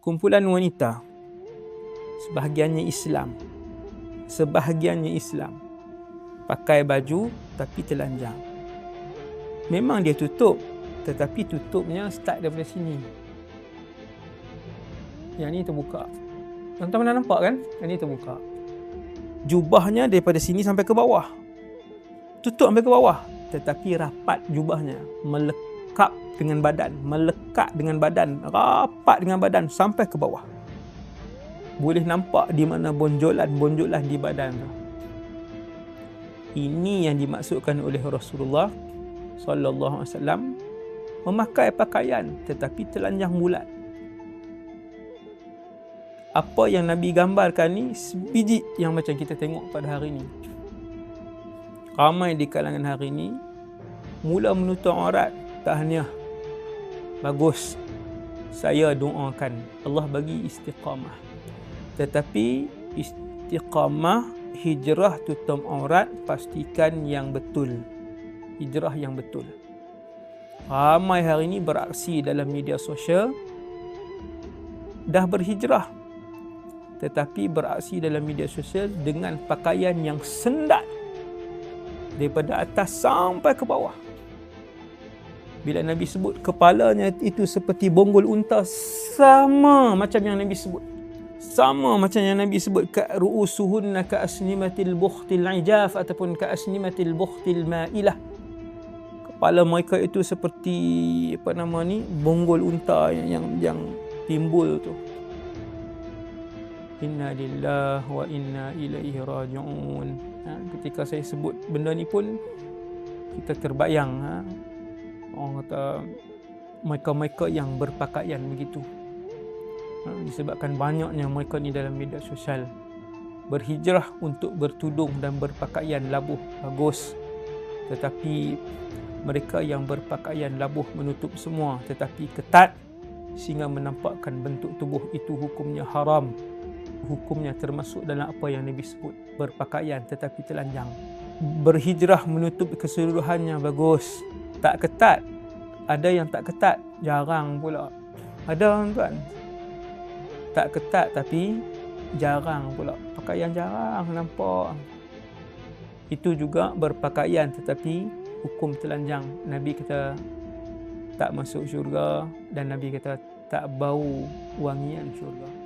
kumpulan wanita, sebahagiannya Islam, pakai baju tapi telanjang. Memang dia tutup, tetapi tutupnya start daripada sini. Yang ni terbuka. Tuan-tuan pernah nampak kan? Yang ni terbuka. Jubahnya daripada sini sampai ke bawah. Tutup sampai ke bawah, tetapi rapat jubahnya, melekat dengan badan, rapat dengan badan sampai ke bawah. Boleh nampak di mana bonjolan di badan tu. Ini yang dimaksudkan oleh Rasulullah sallallahu alaihi wasallam, memakai pakaian tetapi telanjang bulat. Apa yang Nabi gambarkan ni sebiji yang macam kita tengok pada hari ni. Ramai di kalangan hari ni mula menutup aurat, tahniah, bagus, saya doakan Allah bagi istiqamah. Tetapi istiqamah, hijrah tutup aurat, pastikan yang betul, hijrah yang betul. Ramai hari ini beraksi dalam media sosial, dah berhijrah, tetapi beraksi dalam media sosial dengan pakaian yang sendat daripada atas sampai ke bawah. Bila Nabi sebut kepalanya itu seperti bonggol unta, sama macam yang Nabi sebut. Sama macam yang Nabi sebut, ka ru'usuhunna ka asnimatil bukhtil ijaf ataupun ka asnimatil bukhtil ma'ilah. Kepala mereka itu seperti bonggol unta yang timbul tu. Inna lillahi wa inna ilaihi raji'un. Ketika saya sebut benda ni pun kita terbayang, orang kata mereka-mereka yang berpakaian begitu. Disebabkan banyaknya mereka ni dalam media sosial berhijrah untuk bertudung dan berpakaian labuh bagus, tetapi mereka yang berpakaian labuh menutup semua tetapi ketat sehingga menampakkan bentuk tubuh itu, hukumnya haram. Hukumnya termasuk dalam apa yang Nabi sebut, berpakaian tetapi telanjang. Berhijrah menutup keseluruhannya bagus, tak ketat. Ada yang tak ketat, jarang pula. Ada tuan, tak ketat tapi jarang pula. Pakaian jarang nampak. Itu juga berpakaian tetapi hukum telanjang. Nabi kata tak masuk syurga dan Nabi kata tak bau wangian syurga.